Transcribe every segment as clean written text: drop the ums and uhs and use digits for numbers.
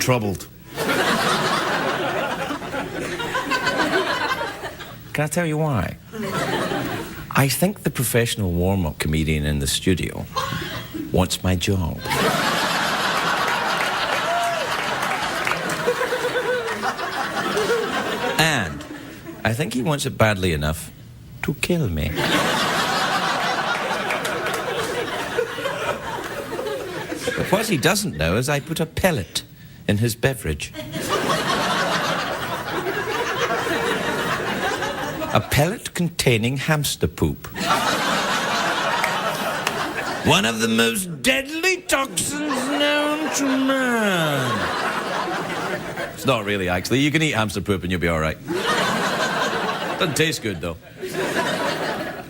troubled. Can I tell you why? I think the professional warm-up comedian in the studio wants my job. And I think he wants it badly enough to kill me. But what he doesn't know is I put a pellet in his beverage. A pellet containing hamster poop. One of the most deadly toxins known to man. It's not really, actually. You can eat hamster poop and you'll be all right. Doesn't taste good, though.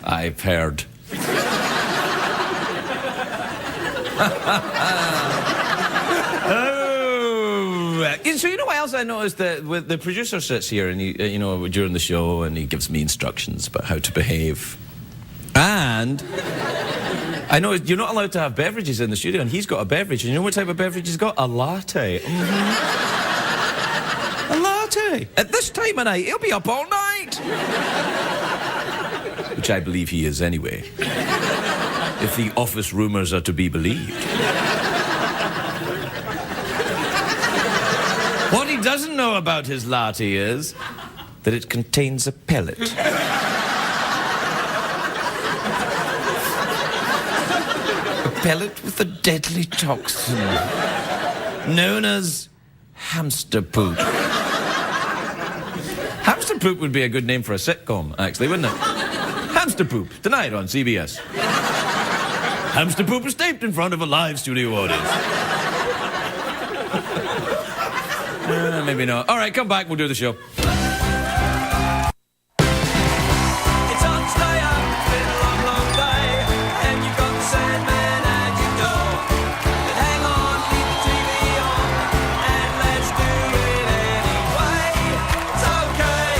I've heard. So you know what else I noticed? That with the producer sits here and he, you know, during the show, and he gives me instructions about how to behave. And I know you're not allowed to have beverages in the studio, and he's got a beverage. And you know what type of beverage he's got? A latte. Mm-hmm. A latte. At this time of night, he'll be up all night. Which I believe he is anyway. If the office rumours are to be believed. What he doesn't know about his latte is that it contains a pellet. A pellet with a deadly toxin known as hamster poop. Hamster poop would be a good name for a sitcom, actually, wouldn't it? Hamster poop, tonight on CBS. Hamster poop is taped in front of a live studio audience. Maybe not. All right, come back, we'll do the show. It's on today, it's been a long, long day, and you've got the Sandman at your door. But hang on, leave the TV on, and let's do it anyway. It's okay,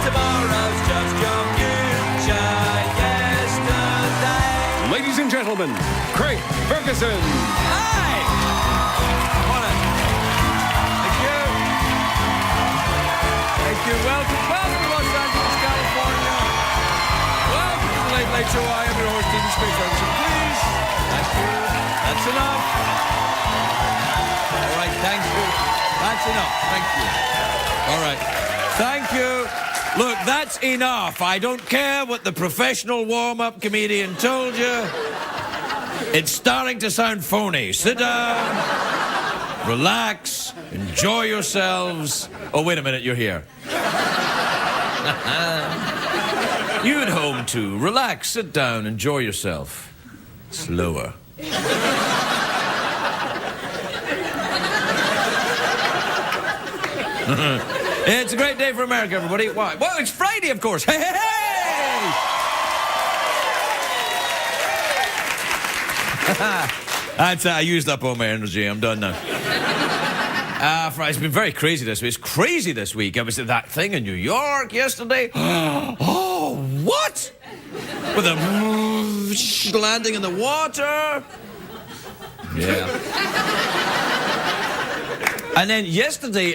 tomorrow's just your future yesterday. Ladies and gentlemen, Craig Ferguson. Welcome to Los Angeles, California. Welcome to the Late Late Show. I am your host, Stephen Craig Ferguson. Please. Thank you. That's enough. All right, thank you. That's enough. Thank you. All right. Thank you. Look, that's enough. I don't care what the professional warm-up comedian told you. It's starting to sound phony. Sit down. Relax. Enjoy yourselves. Oh, wait a minute, you're here. You at home, too. Relax, sit down, enjoy yourself. Slower. It's a great day for America, everybody. Why? Well, it's Friday, of course. Hey, hey, hey! That's I used up all my energy. I'm done now. It's been very crazy this week. It's crazy this week. I was at that thing in New York yesterday. Oh, what? With a landing in the water. Yeah. And then yesterday,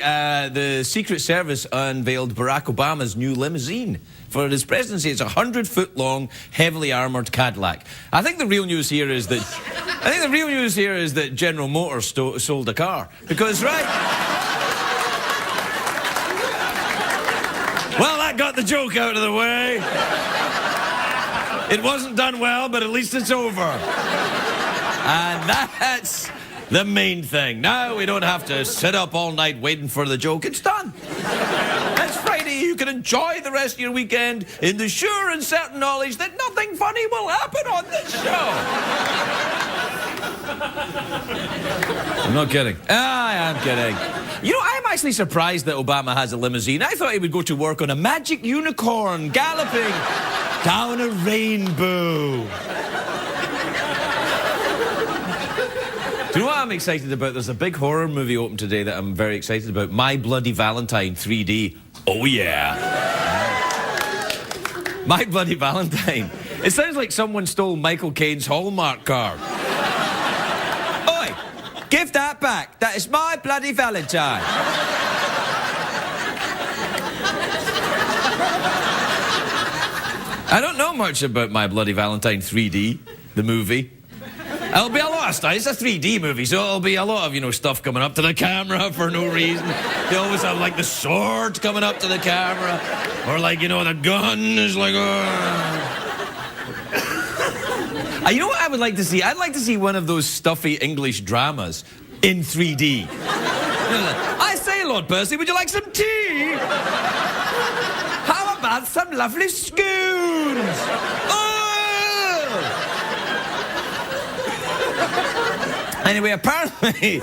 the Secret Service unveiled Barack Obama's new limousine for his presidency. It's a 100-foot-long, heavily armoured Cadillac. I think the real news here is that General Motors sold a car. Because, right? Well, that got the joke out of the way. It wasn't done well, but at least it's over. And that's the main thing. Now we don't have to sit up all night waiting for the joke. It's done. It's Friday. You can enjoy the rest of your weekend in the sure and certain knowledge that nothing funny will happen on this show. I'm not kidding. I am kidding. You know, I'm actually surprised that Obama has a limousine. I thought he would go to work on a magic unicorn galloping down a rainbow. Do you know what I'm excited about? There's a big horror movie open today that I'm very excited about. My Bloody Valentine 3D. Oh, yeah. My Bloody Valentine. It sounds like someone stole Michael Caine's Hallmark card. Oi! Give that back. That is my bloody Valentine. I don't know much about My Bloody Valentine 3D, the movie. It'll be a lot of stuff. It's a 3D movie, so it'll be a lot of, you know, stuff coming up to the camera for no reason. They always have, like, the sword coming up to the camera. Or, like, you know, the gun is like... You know what I would like to see? I'd like to see one of those stuffy English dramas in 3D. I say, Lord Percy, would you like some tea? How about some lovely scones? Oh! Anyway, apparently,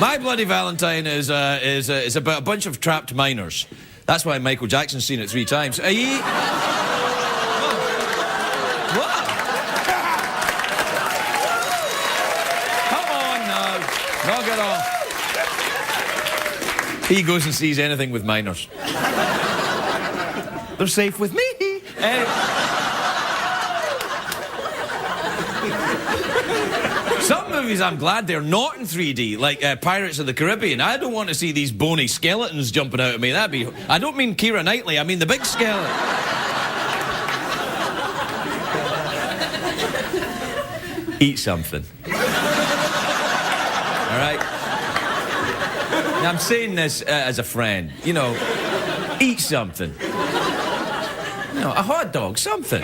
My Bloody Valentine is about a bunch of trapped miners. That's why Michael Jackson's seen it 3 times. What? Come on now. Knock it off. He goes and sees anything with miners. They're safe with me. Some movies I'm glad they're not in 3D, like Pirates of the Caribbean. I don't want to see these bony skeletons jumping out at me. That'd be... I don't mean Keira Knightley, I mean the big skeleton. Eat something. All right? Now, I'm saying this as a friend. You know, eat something. You know, a hot dog, something.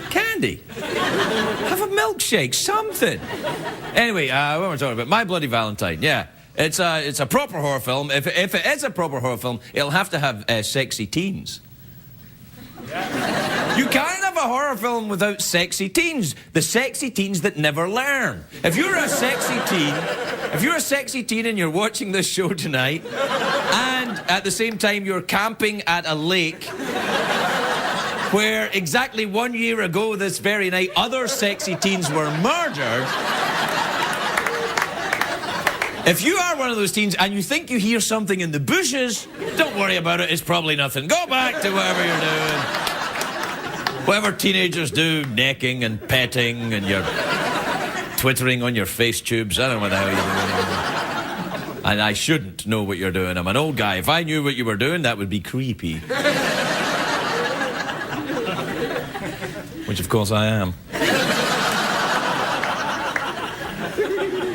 Candy. Have a milkshake, something. Anyway, what we're talking about, My Bloody Valentine, yeah. It's a proper horror film. If it is a proper horror film, it'll have to have sexy teens. You can't have a horror film without sexy teens. The sexy teens that never learn. If you're a sexy teen and you're watching this show tonight, and at the same time you're camping at a lake where exactly 1 year ago this very night other sexy teens were murdered. If you are one of those teens and you think you hear something in the bushes, don't worry about it, it's probably nothing. Go back to whatever you're doing. Whatever teenagers do, necking and petting and you're twittering on your face tubes. I don't know what the hell you're doing. And I shouldn't know what you're doing. I'm an old guy. If I knew what you were doing, that would be creepy. Which, of course, I am.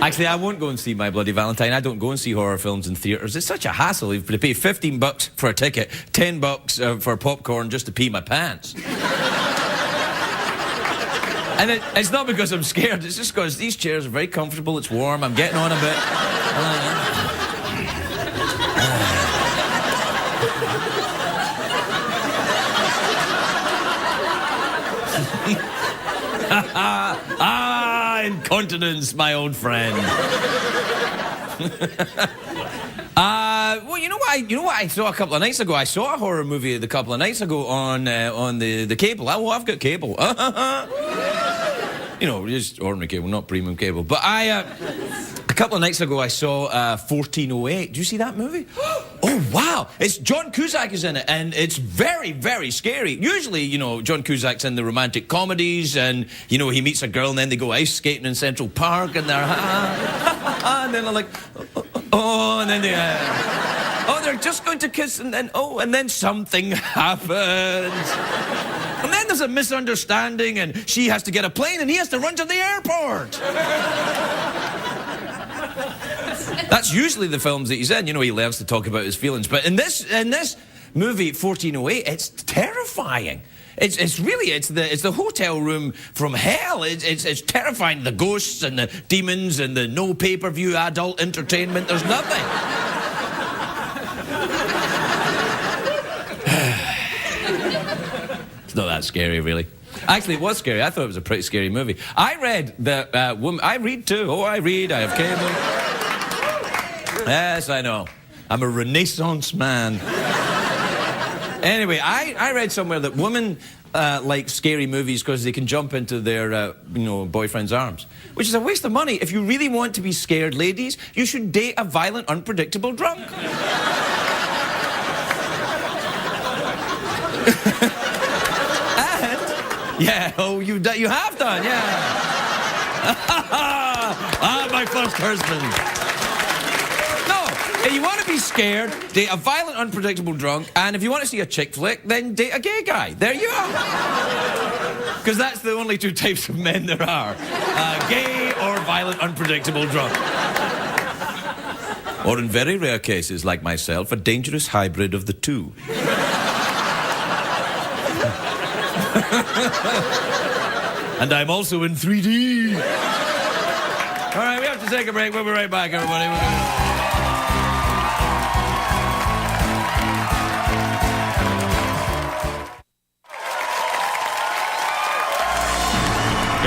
Actually, I won't go and see My Bloody Valentine. I don't go and see horror films in theatres. It's such a hassle. You've got to pay $15 for a ticket, $10 for popcorn just to pee my pants. And it's not because I'm scared. It's just because these chairs are very comfortable. It's warm. I'm getting on a bit. Incontinence, my old friend. Well, you know what I saw a couple of nights ago? I saw a horror movie a couple of nights ago on the cable. I've got cable. You know, just ordinary cable, not premium cable. But a couple of nights ago I saw 1408. Do you see that movie? Oh, wow. It's John Cusack is in it, and it's very, very scary. Usually, you know, John Cusack's in the romantic comedies, and, you know, he meets a girl, and then they go ice skating in Central Park, and they're, and then they're like, oh, and then they, they're just going to kiss, and then something happens. And then there's a misunderstanding, and she has to get a plane, and he has to run to the airport. That's usually the films that he's in. You know, he learns to talk about his feelings. But in this movie, 1408, it's terrifying. It's the hotel room from hell. It's terrifying. The ghosts and the demons and the no pay-per-view adult entertainment. There's nothing. It's not that scary, really. Actually, it was scary. I thought it was a pretty scary movie. I read that woman... I read, too. Oh, I read. I have cable. Yes, I know. I'm a Renaissance man. Anyway, I read somewhere that women like scary movies because they can jump into their, boyfriend's arms. Which is a waste of money. If you really want to be scared, ladies, you should date a violent, unpredictable drunk. Yeah, you have done, yeah. My first husband. No, if you want to be scared, date a violent, unpredictable drunk, and if you want to see a chick flick, then date a gay guy. There you are. Because that's the only two types of men there are. Gay or violent, unpredictable drunk. Or in very rare cases, like myself, a dangerous hybrid of the two. And I'm also in 3D. All right, we have to take a break. We'll be right back, everybody.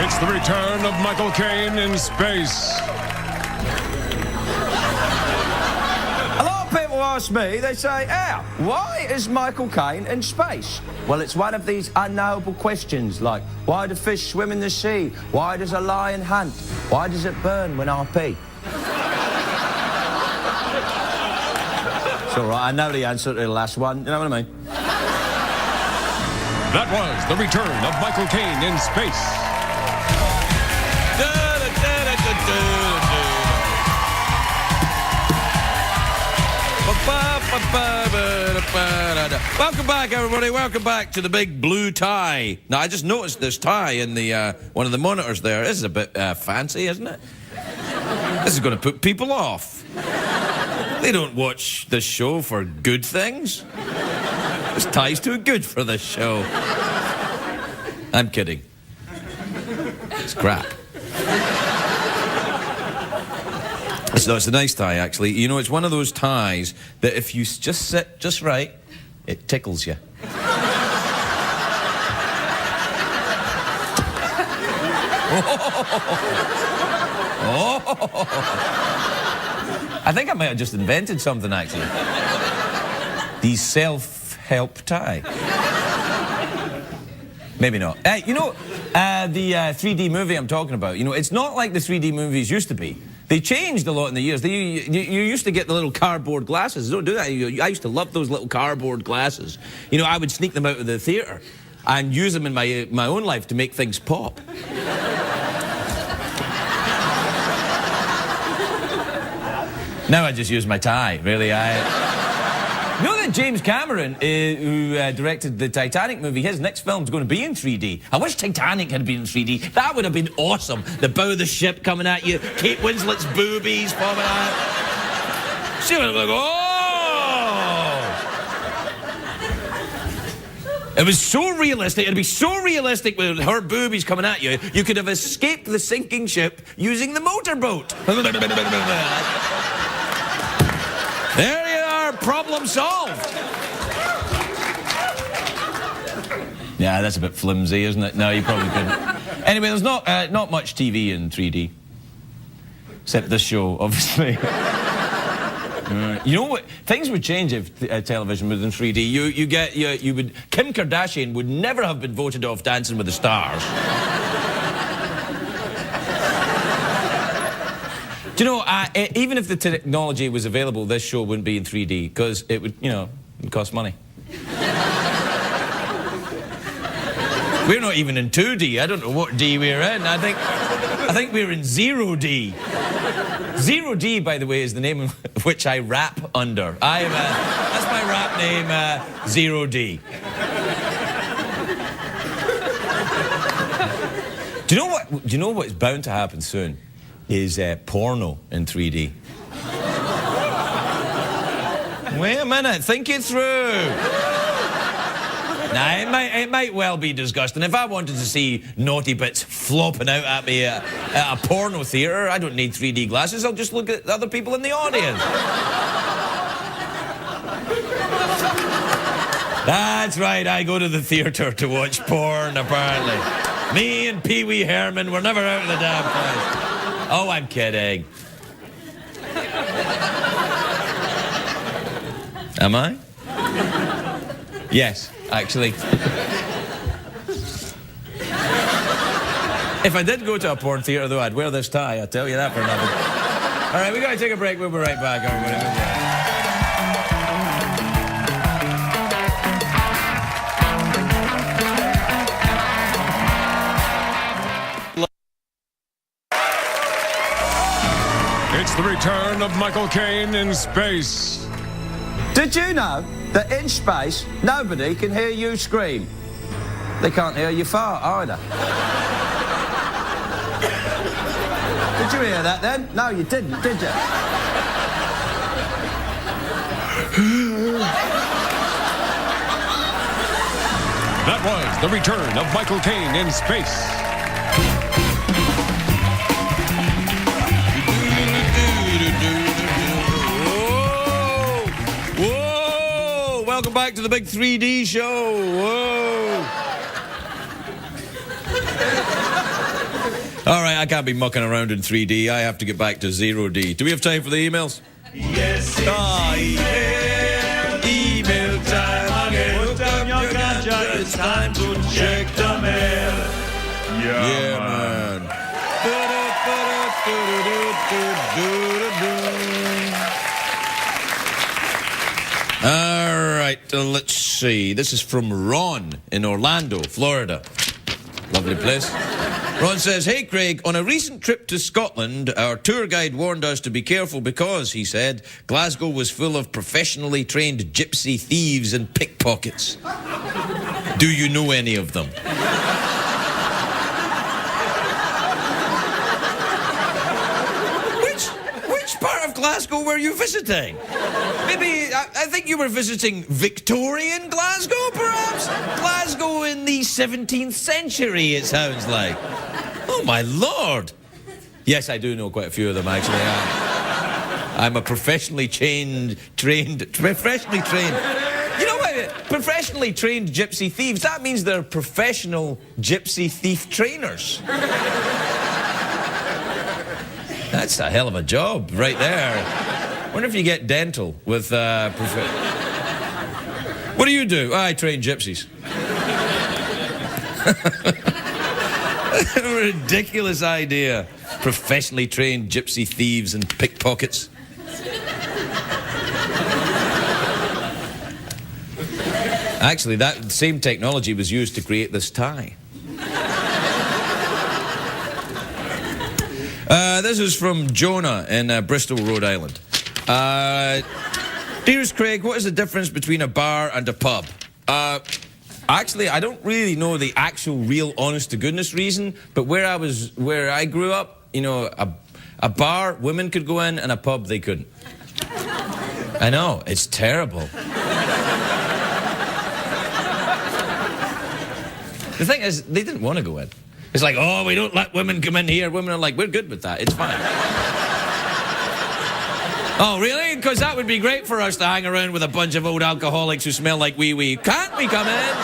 It's the return of Michael Caine in space. A lot of people ask me, they say, Al, why is Michael Caine in space? Well, it's one of these unknowable questions, like, why do fish swim in the sea? Why does a lion hunt? Why does it burn when I pee? It's all right, I know the answer to the last one, you know what I mean? That was the return of Michael Caine in space. Welcome back, everybody. Welcome back to the big blue tie. Now, I just noticed this tie in the one of the monitors there. This is a bit fancy, isn't it? This is going to put people off. They don't watch this show for good things. This tie's too good for this show. I'm kidding. It's crap. It's a nice tie, actually. You know, it's one of those ties that if you just sit just right, it tickles you. I think I might have just invented something, actually. The self-help tie. Maybe not. You know, the 3D movie I'm talking about, you know, it's not like the 3D movies used to be. They changed a lot in the years. You used to get the little cardboard glasses. Don't do that. I used to love those little cardboard glasses. You know, I would sneak them out of the theatre and use them in my own life to make things pop. Now I just use my tie, really. You know that James Cameron, who directed the Titanic movie, his next film's going to be in 3D. I wish Titanic had been in 3D. That would have been awesome. The bow of the ship coming at you, Kate Winslet's boobies popping out. She would have been like, oh! It was so realistic. It'd be so realistic with her boobies coming at you, you could have escaped the sinking ship using the motorboat. There you are, problem solved. Yeah, that's a bit flimsy, isn't it? No, you probably couldn't. Anyway, there's not much TV in 3D. Except this show, obviously. You know what? Things would change if television was in 3D. Kim Kardashian would never have been voted off Dancing with the Stars. Do you know, even if the technology was available, this show wouldn't be in 3D, because it would, you know, it'd cost money. We're not even in 2D. I don't know what D we're in. I think we're in 0D. 0D, by the way, is the name of which I rap under. That's my rap name, 0D. Do you know what is bound to happen soon? Is porno in 3D. Wait a minute, think it through. Now, it might well be disgusting. If I wanted to see naughty bits flopping out at me at a porno theatre, I don't need 3D glasses. I'll just look at other people in the audience. That's right, I go to the theatre to watch porn, apparently. Me and Pee Wee Herman, we're never out of the damn place. Oh, I'm kidding. Am I? Yes, actually. If I did go to a porn theatre, though, I'd wear this tie. I'll tell you that for nothing. All right, we got to take a break. We'll be right back, everybody. Michael Caine in space. Did you know that in space, nobody can hear you scream? They can't hear you fart either. Did you hear that then? No, you didn't, did you? That was the return of Michael Caine in space. Whoa! Welcome back to the big 3D show. Whoa! All right, I can't be mucking around in 3D. I have to get back to 0D. Do we have time for the emails? Yes, email time again. Put down your gadget, it's time to check the mail. Yeah, man. All right, let's see. This is from Ron in Orlando, Florida. Lovely place. Ron says, "Hey, Craig, on a recent trip to Scotland, our tour guide warned us to be careful because, he said, Glasgow was full of professionally trained gypsy thieves and pickpockets. Do you know any of them?" Which part of Glasgow were you visiting? Maybe, I think you were visiting Victorian Glasgow, perhaps? Glasgow in the 17th century, it sounds like. Oh, my Lord. Yes, I do know quite a few of them, actually. I'm a professionally trained... You know what? Professionally trained gypsy thieves, that means they're professional gypsy thief trainers. That's a hell of a job right there. Wonder if you get dental with What do you do? I train gypsies. Ridiculous idea. Professionally trained gypsy thieves and pickpockets. Actually, that same technology was used to create this tie. This is from Jonah in Bristol, Rhode Island. Dearest Craig, what is the difference between a bar and a pub? Actually, I don't really know the actual, real, honest-to-goodness reason, but where I grew up, you know, a bar, women could go in, and a pub, they couldn't. I know, it's terrible. The thing is, they didn't want to go in. It's like, oh, we don't let women come in here. Women are like, we're good with that. It's fine. Oh, really? Because that would be great for us to hang around with a bunch of old alcoholics who smell like wee-wee. Can't we come in?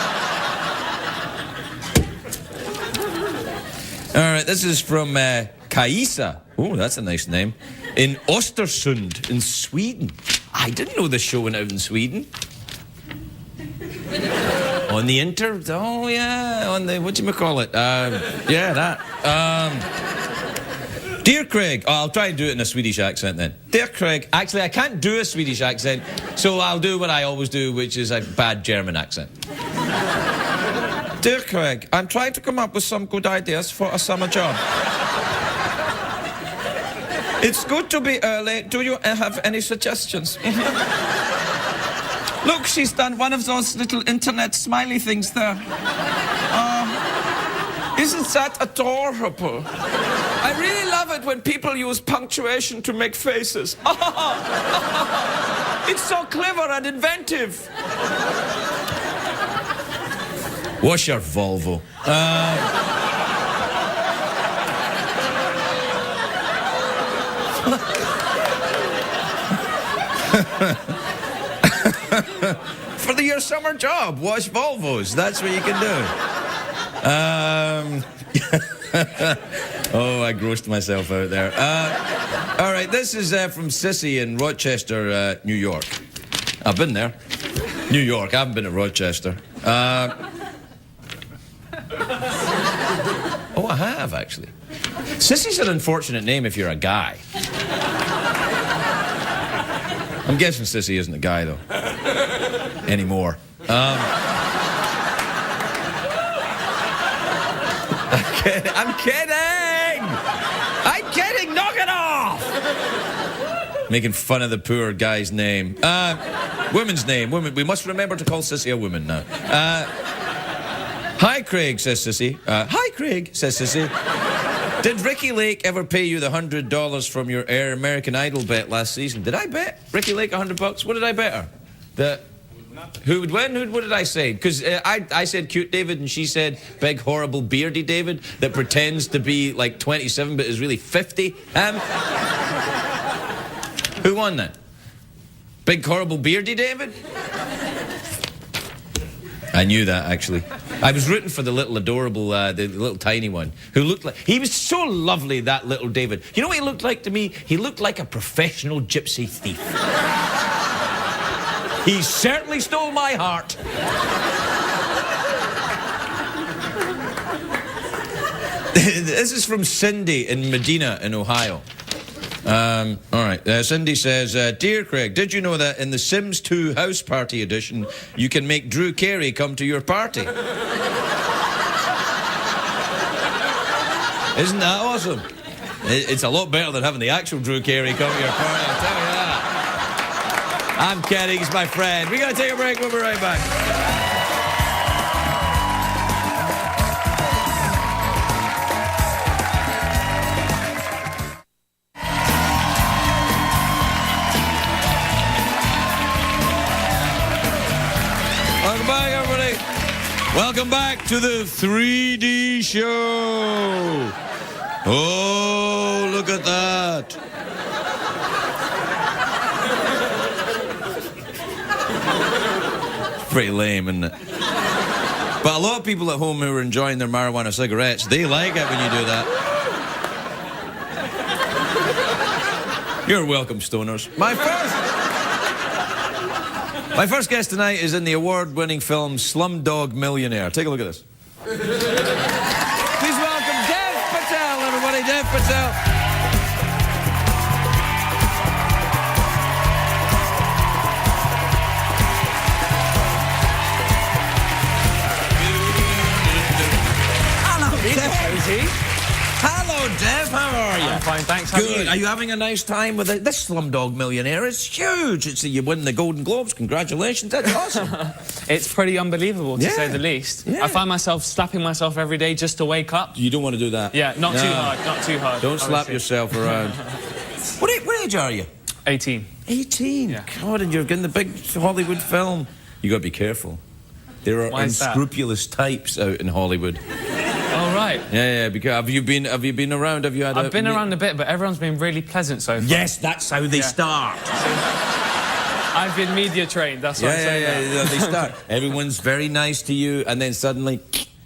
All right, this is from Kaisa. Oh, that's a nice name. In Östersund, in Sweden. I didn't know the show went out in Sweden. On the oh yeah, on the, whatchamacallit, yeah, that. Dear Craig, I'll try and do it in a Swedish accent then. Dear Craig, actually I can't do a Swedish accent, so I'll do what I always do, which is a bad German accent. Dear Craig, I'm trying to come up with some good ideas for a summer job. It's good to be early. Do you have any suggestions? Look, she's done one of those little internet smiley things there. Isn't that adorable? I really love it when people use punctuation to make faces. It's so clever and inventive. What's your Volvo? For your summer job, wash Volvos. That's what you can do. Oh, I grossed myself out there. All right, this is from Sissy in Rochester, New York. I've been there. New York, I haven't been to Rochester. Oh, I have, actually. Sissy's an unfortunate name if you're a guy. I'm guessing Sissy isn't a guy, though. Anymore. I'm kidding! I'm kidding! Knock it off! Making fun of the poor guy's name. Woman's name. Woman. We must remember to call Sissy a woman now. Hi, Craig, says Sissy. Hi, Craig, says Sissy. Did Ricky Lake ever pay you the $100 from your Air American Idol bet last season? Did I bet Ricky Lake $100? What did I bet her? Who would win? What did I say? Because I said cute David and she said big horrible beardy David that pretends to be like 27 but is really 50. Who won then? Big horrible beardy David? I knew that, actually. I was rooting for the little adorable, the little tiny one, who looked like... He was so lovely, that little David. You know what he looked like to me? He looked like a professional gypsy thief. He certainly stole my heart. This is from Cindy in Medina, in Ohio. All right, Cindy says, Dear Craig, did you know that in the Sims 2 House Party edition, you can make Drew Carey come to your party? Isn't that awesome? It's a lot better than having the actual Drew Carey come to your party, I'll tell you that. I'm kidding, he's my friend. We gotta take a break, we'll be right back. Welcome back to the 3D show. Oh, look at that. Pretty lame, isn't it? But a lot of people at home who are enjoying their marijuana cigarettes, they like it when you do that. You're welcome, stoners. My first guest tonight is in the award-winning film Slumdog Millionaire. Take a look at this. Please welcome Dev Patel, everybody. Dev Patel. Hello, Dev. Hello, Dev. How are you? I'm fine, thanks. How Good. Are you having a nice time with it? This Slumdog Millionaire is huge. You win the Golden Globes. Congratulations. That's awesome. It's pretty unbelievable, to say the least. Yeah. I find myself slapping myself every day just to wake up. You don't want to do that. Yeah, not too hard, not too hard. Don't slap yourself around. What age are you? 18. 18? Yeah. God, and you're getting the big Hollywood film. You got to be careful. There are Why is that? unscrupulous types out in Hollywood. Oh, right. Yeah, because have you been around? Have you had I've been around a bit, but everyone's been really pleasant so far. Yes, that's how they start. I've been media trained, that's what I'm saying. Yeah, they start. Everyone's very nice to you, and then suddenly...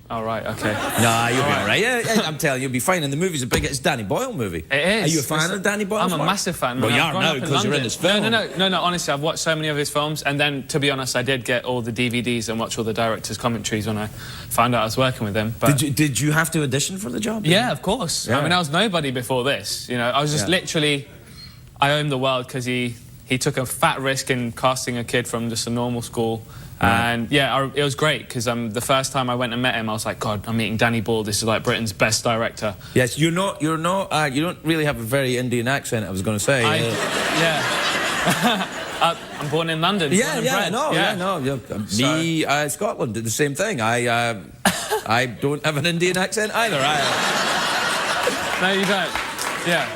Oh, right, okay. Nah, you'll be all right. Yeah, I'm telling you, you'll be fine. And the movie's a big... It's a Danny Boyle movie. It is. Are you a fan of Danny Boyle? I'm a massive fan. Well, you are now, because you're in this film. No, honestly, I've watched so many of his films, and then, to be honest, I did get all the DVDs and watch all the director's commentaries when I found out I was working with him. But Did you have to audition for the job? yeah, of course. Yeah. I mean, I was nobody before this. You know, I was just literally... I owned the world because he took a fat risk in casting a kid from just a normal school. Right. And yeah, it was great because the first time I went and met him, I was like, God, I'm meeting Danny Boyle. This is like Britain's best director. Yes, you don't really have a very Indian accent, I was going to say. Yeah. I'm born in London. Scotland did the same thing. I don't have an Indian accent either. No, you don't. Yeah.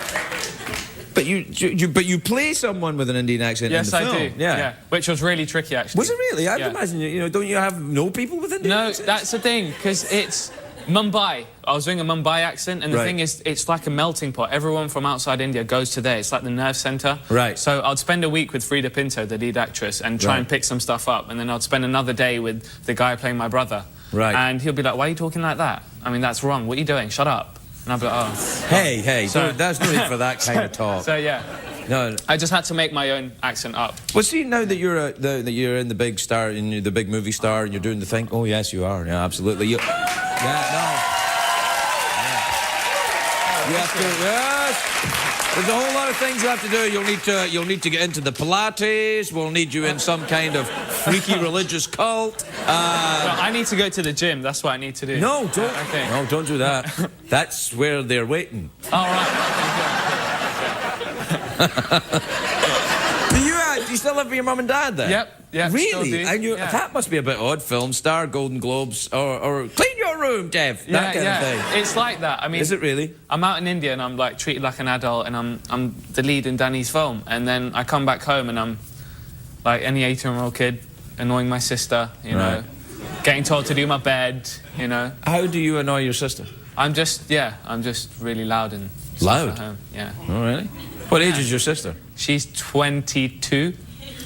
But you play someone with an Indian accent in the film. Yes, I do. Yeah. Which was really tricky, actually. Was it really? I'd imagine, don't you have people with Indian accents? No, that's the thing, because it's Mumbai. I was doing a Mumbai accent, and the thing is, it's like a melting pot. Everyone from outside India goes to there. It's like the nerve centre. Right. So I'd spend a week with Frida Pinto, the lead actress, and try and pick some stuff up, and then I'd spend another day with the guy playing my brother. Right. And he'll be like, why are you talking like that? I mean, that's wrong. What are you doing? Shut up. And I'll be like, oh. Hey, that's no need for that kind of talk. So, yeah. No. I just had to make my own accent up. Well, see, now that you're in the big star, and you're the big movie star, and you're doing the thing, oh, yes, you are. Yeah, absolutely. You have to, yes. There's a whole lot of things you have to do. You'll need to get into the Pilates. We'll need you in some kind of freaky religious cult. I need to go to the gym. That's what I need to do. No, don't. Okay. No, don't do that. That's where they're waiting. All right. still live with your mum and dad then? Yep, Really? still do. And you, that must be a bit odd. Film star, Golden Globes, or clean your room, Jeff. That kind of thing. It's like that. I mean, is it really? I'm out in India and I'm like treated like an adult, and I'm the lead in Danny's film, and then I come back home and I'm like any 18-year-old kid, annoying my sister, you know, getting told to do my bed, you know. How do you annoy your sister? I'm just really loud and loud. At home. Yeah. Oh really? What age is your sister? She's 22.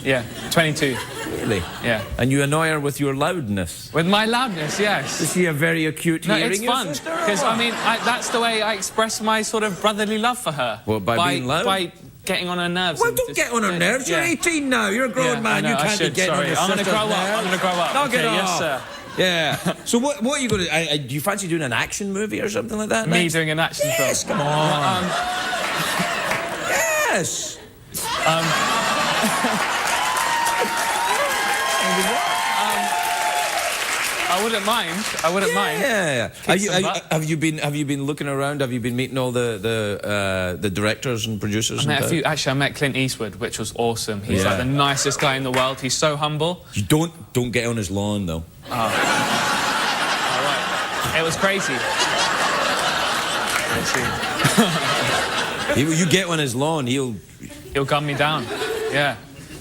Yeah, 22. Really? Yeah. And you annoy her with your loudness? With my loudness, yes. Is she a very acute hearing? No, it's fun. Because, I mean, that's the way I express my sort of brotherly love for her. Well, by being loud? By getting on her nerves. Well, don't get on her nerves. You're 18 now. You're a grown man. You can't be getting on your sister's nerves. I'm going to grow up. Knock it off. Yes, sir. Yeah. So what are you going to... do you fancy doing an action movie or something like that? Me doing an action film? Yes, come on. Yes. I wouldn't mind. I wouldn't mind. Yeah. Have you been looking around? Have you been meeting all the directors and producers? I met a few. Actually, I met Clint Eastwood, which was awesome. He's like the nicest guy in the world. He's so humble. You don't get on his lawn though. Oh. All right. It was crazy. You get on his lawn, he'll gun me down. Yeah.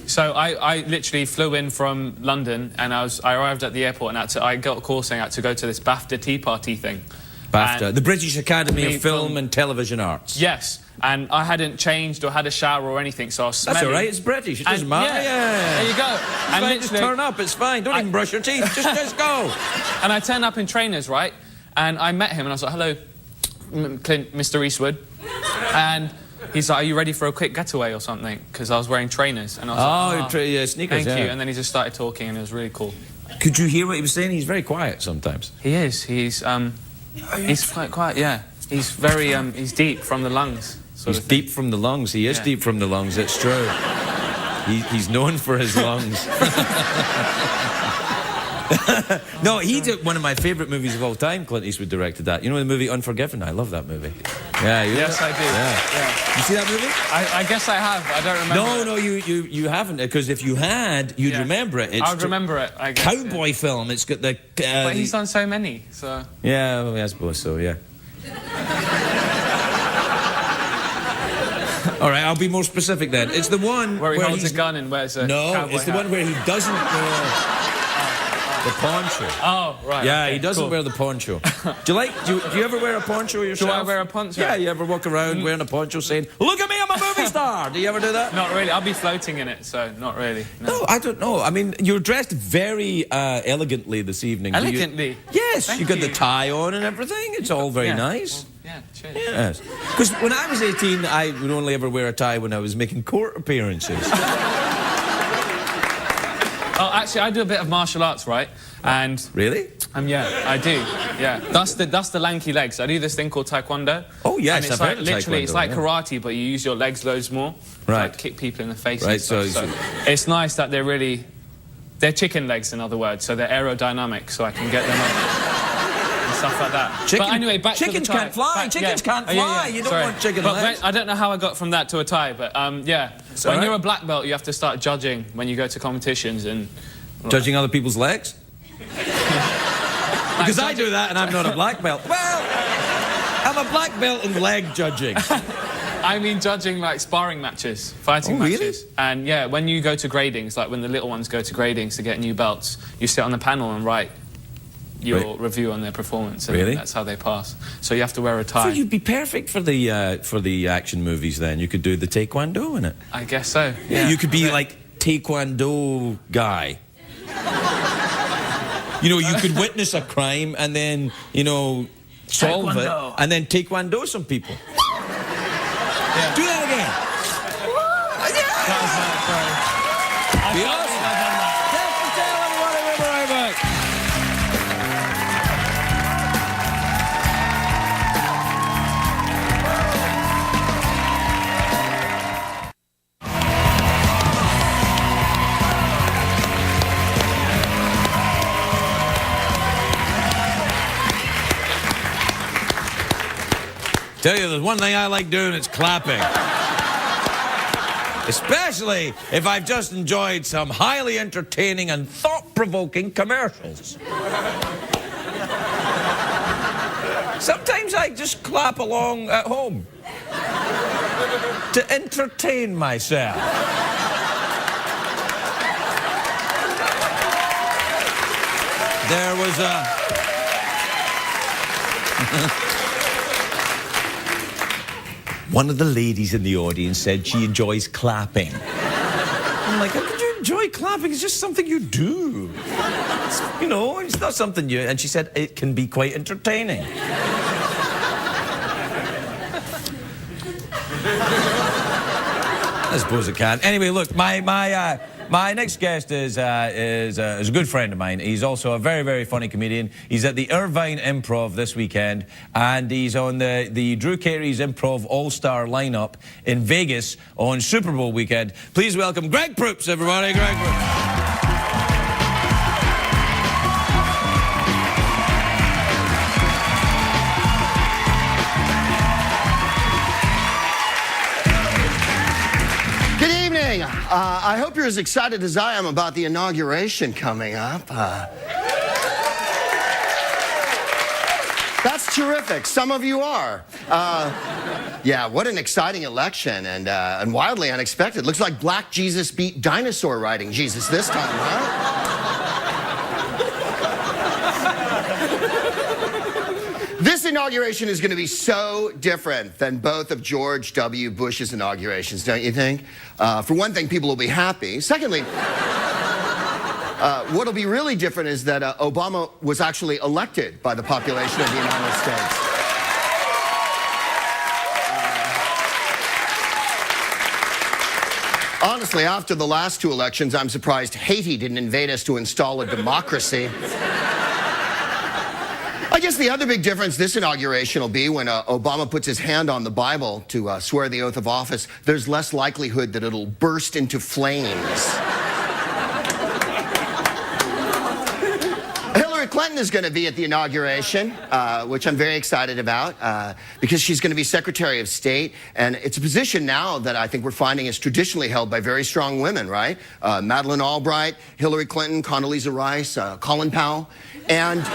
So I literally flew in from London, and I arrived at the airport, and I got a call saying I had to go to this BAFTA tea party thing. BAFTA, the British Academy of Film and Television Arts. Yes, and I hadn't changed or had a shower or anything, so I was smelling. That's all right, it's British, it doesn't matter. Yeah, there you go. And just turn up, it's fine. Don't even brush your teeth, just go. And I turned up in trainers, right? And I met him, and I was like, hello, Clint, Mr. Eastwood. And he's like, are you ready for a quick getaway or something? Because I was wearing trainers. And I was like, sneakers, thank you. And then he just started talking, and it was really cool. Could you hear what he was saying? He's very quiet sometimes. He is. He's quite quiet, yeah. He's very, he's deep from the lungs. He's deep from the lungs. He is deep from the lungs, it's true. He's known for his lungs. No, he did one of my favourite movies of all time. Clint Eastwood directed that. You know the movie Unforgiven? I love that movie. Yeah, yes, I do. Yeah. You see that movie? I guess I have. I don't remember. No, you haven't. Because if you had, you'd remember it. I'd remember it. I guess, cowboy film. It's got the. But he's done so many, so. Yeah, well, I suppose so. Yeah. All right, I'll be more specific then. It's the one where he holds a gun and wears a cowboy it's the one where he doesn't wear the poncho. Oh, right. Yeah, okay, he doesn't wear the poncho. Do you ever wear a poncho yourself? Do I wear a poncho? Yeah, you ever walk around wearing a poncho saying, look at me, I'm a movie star? Do you ever do that? Not really. I'll be floating in it, so not really. No, I don't know. I mean, you're dressed very elegantly this evening. Elegantly? Yes, Thank you got the tie on and everything. It's all very nice. Well, yeah, cheers. Yes. Because when I was 18, I would only ever wear a tie when I was making court appearances. Oh, actually, I do a bit of martial arts, right? And really? Yeah, I do. Yeah, that's the lanky legs. I do this thing called taekwondo. Oh yes, and it's I've like literally, taekwondo, it's like karate, but you use your legs loads more. Right. Like kick people in the face. Right. And stuff. So it's nice that they're chicken legs, in other words. So they're aerodynamic, so I can get them up. Stuff like that. But anyway, back to the tie. Chickens can't fly. Chickens can't fly. Yeah. You don't want chicken legs. I don't know how I got from that to a tie, but yeah. When you're a black belt, you have to start judging when you go to competitions and judging other people's legs. Because I do that and I'm not a black belt. Well, I'm a black belt in leg judging. I mean judging like sparring matches, fighting matches. Really? And yeah, when you go to gradings, like when the little ones go to gradings to get new belts, you sit on the panel and write your review on their performance, and that's how they pass. So you have to wear a tie. So you'd be perfect for the action movies then. You could do the taekwondo in it. I guess so. Yeah. You could be like taekwondo guy. You know, you could witness a crime and then, you know, solve it and then taekwondo some people. Yeah. Do that again. Be awesome. Thanks for telling everybody. We'll be right back. Tell you, there's one thing I like doing, it's clapping. Especially if I've just enjoyed some highly entertaining and thought-provoking commercials. Sometimes I just clap along at home to entertain myself. There was a... One of the ladies in the audience said she enjoys clapping. I'm like, how could you enjoy clapping? It's just something you do. It's, you know, it's not something you... And she said it can be quite entertaining. I suppose it can. Anyway, look, my next guest is a good friend of mine. He's also a very, very funny comedian. He's at the Irvine Improv this weekend, and he's on the Drew Carey's Improv All-Star lineup in Vegas on Super Bowl weekend. Please welcome Greg Proops, everybody. Greg Proops. I hope you're as excited as I am about the inauguration coming up. That's terrific. Some of you are. Yeah, what an exciting election and wildly unexpected. Looks like Black Jesus beat dinosaur riding Jesus this time, huh? This inauguration is going to be so different than both of George W. Bush's inaugurations, don't you think? For one thing, people will be happy. Secondly, what'll be really different is that Obama was actually elected by the population of the United States. Honestly, after the last two elections, I'm surprised Haiti didn't invade us to install a democracy. I guess the other big difference this inauguration will be when Obama puts his hand on the Bible to swear the oath of office, there's less likelihood that it'll burst into flames. Hillary Clinton is going to be at the inauguration, which I'm very excited about, because she's going to be Secretary of State, and it's a position now that I think we're finding is traditionally held by very strong women, right? Madeleine Albright, Hillary Clinton, Condoleezza Rice, Colin Powell, and...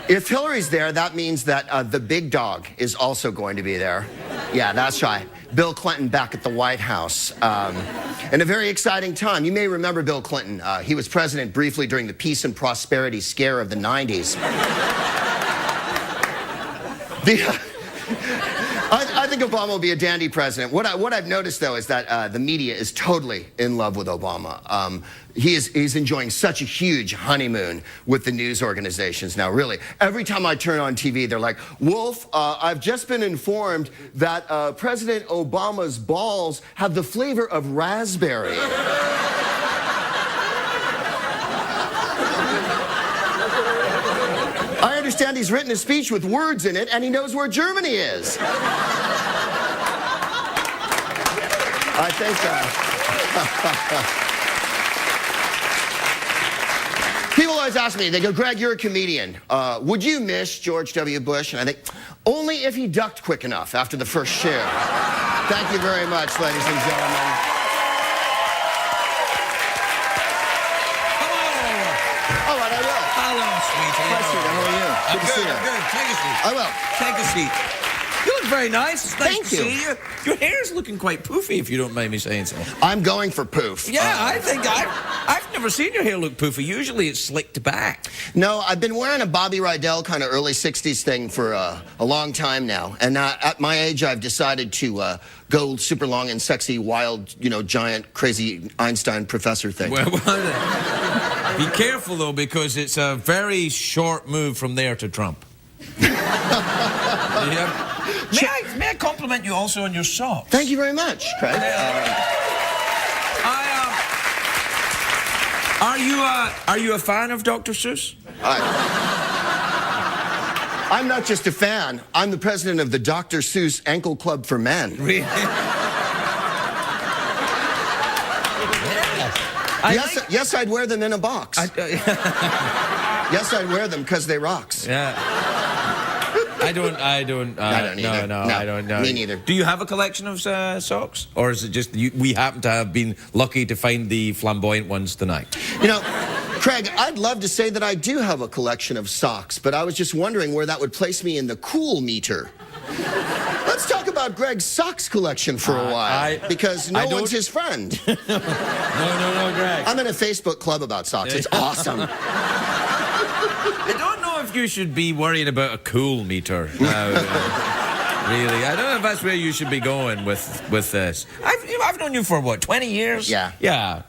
If Hillary's there, that means that the big dog is also going to be there. Yeah, that's right. Bill Clinton back at the White House. And a very exciting time. You may remember Bill Clinton. He was president briefly during the peace and prosperity scare of the 90s. I think Obama will be a dandy president. What I've noticed, though, is that the media is totally in love with Obama. He's enjoying such a huge honeymoon with the news organizations now, really. Every time I turn on TV, they're like, Wolf, I've just been informed that President Obama's balls have the flavor of raspberry. I understand he's written a speech with words in it, and he knows where Germany is. I think... People always ask me, they go, Greg, you're a comedian. Would you miss George W. Bush? And I think, only if he ducked quick enough after the first share. Thank you very much, ladies and gentlemen. All right, I will. Hello, sweetie. Hi, sweetie. How are you? I'm good, I'm good. Take a seat. I will. Take a seat. You look very nice. It's nice Thank to you. see you. Your hair's looking quite poofy, if you don't mind me saying so. I'm going for poof. Yeah, I think I've never seen your hair look poofy. Usually it's slicked back. No, I've been wearing a Bobby Rydell kind of early 60s thing for a long time now. And at my age, I've decided to go super long and sexy, wild, you know, giant, crazy Einstein professor thing. Well, be careful, though, because it's a very short move from there to Trump. Yeah. May I compliment you also on your socks? Thank you very much, Craig. Are you a fan of Dr. Seuss? I'm not just a fan. I'm the president of the Dr. Seuss Ankle Club for Men. Really? Yes, I'd wear them in a box. Yes, I'd wear them because they rocks. Yeah. I don't either. No, I don't know. Me neither. Do you have a collection of socks? Or is it just we happen to have been lucky to find the flamboyant ones tonight? You know, Craig, I'd love to say that I do have a collection of socks, but I was just wondering where that would place me in the cool meter. Let's talk about Greg's socks collection for a while, because no one's his friend. No, Greg. I'm in a Facebook club about socks. It's awesome. I don't know if you should be worrying about a cool meter now. Really, I don't know if that's where you should be going with this. I've known you for what, 20 years? Yeah. Yeah.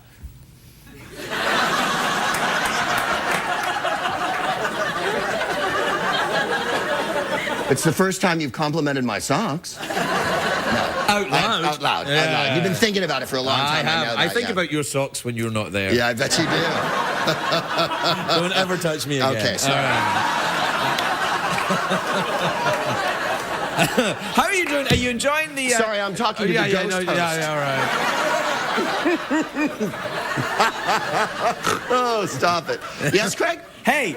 It's the first time you've complimented my socks. No. Out loud? Out loud. Yeah. You've been thinking about it for a long time. I know that. I think about your socks when you're not there. Yeah, I bet you do. Don't ever touch me again. Okay, sorry. All right. How are you doing? Are you enjoying the... Sorry, I'm talking to the ghost host. Yeah, all right. Oh, stop it. Yes, Craig? Hey,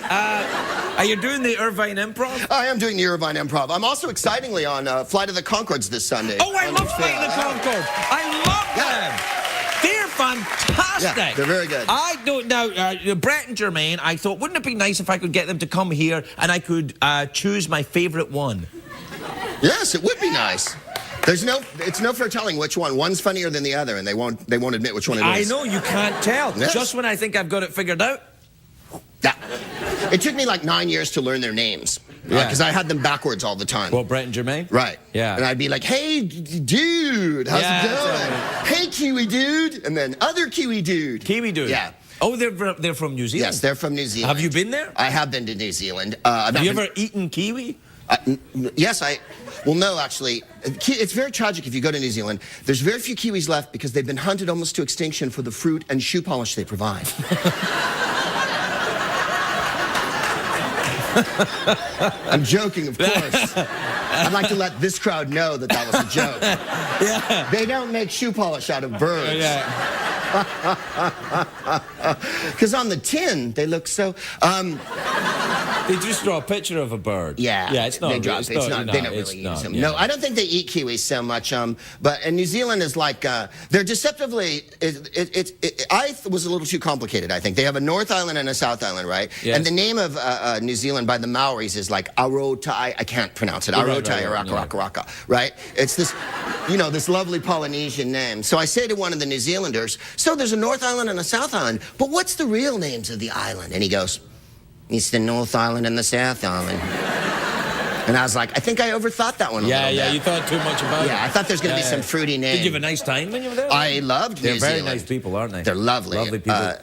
are you doing the Irvine Improv? I am doing the Irvine Improv. I'm also excitingly on Flight of the Conchords this Sunday. Oh, I love Flight of the Conchords. I love them. They're fantastic. Yeah, they're very good. I don't know. Brett and Jermaine, I thought, wouldn't it be nice if I could get them to come here and I could choose my favorite one? Yes, it would be nice. It's no fair telling which one. One's funnier than the other, and they won't admit which one it is. I know, you can't tell. Yes. Just when I think I've got it figured out. Yeah. It took me like 9 years to learn their names. Because I had them backwards all the time. Well, Brett and Jermaine? Right. Yeah. And I'd be like, hey, dude, how's it going? Hey, Kiwi dude. And then other Kiwi dude. Kiwi dude? Yeah. Oh, they're from New Zealand? Yes, they're from New Zealand. Have you been there? I have been to New Zealand. Have you ever eaten kiwi? Yes, well, no, actually. It's very tragic if you go to New Zealand. There's very few Kiwis left because they've been hunted almost to extinction for the fruit and shoe polish they provide. I'm joking, of course. I'd like to let this crowd know that that was a joke. Yeah. They don't make shoe polish out of birds. Yeah. Because on the tin, they look so... They just draw a picture of a bird. Yeah. Yeah, it's not... They don't really use them. No, I don't think they eat kiwis so much. But New Zealand is like... they're deceptively... I was a little too complicated, I think. They have a North Island and a South Island, right? Yes. And the name of New Zealand by the Maoris is like Arotai. I can't pronounce it. Arotai Raka, right? It's this, this lovely Polynesian name. So I say to one of the New Zealanders, so there's a North Island and a South Island, but what's the real names of the island? And he goes, it's the North Island and the South Island. And I was like, I think I overthought that one a little bit. Yeah, you thought too much about it. Yeah, I thought there's going to be some fruity name. Did you have a nice time when you were there? I loved New Zealand. They're very nice people, aren't they? They're lovely. Lovely people.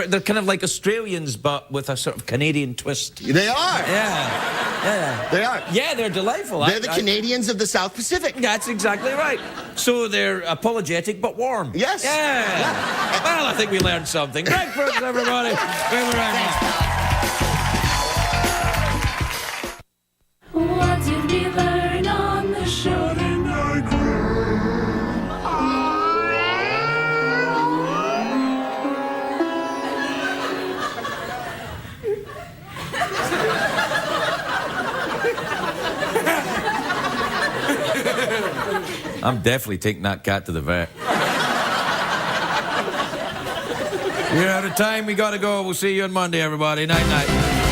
They're kind of like Australians, but with a sort of Canadian twist. They are. Yeah. They are. Yeah, they're delightful. They're the Canadians of the South Pacific. That's exactly right. So they're apologetic but warm. Yes. Yeah. Well, I think we learned something. Greg Proops, everybody. Thanks. What did we learn on the show tonight? I'm definitely taking that cat to the vet. We're out of time. We got to go. We'll see you on Monday, everybody. Night, night.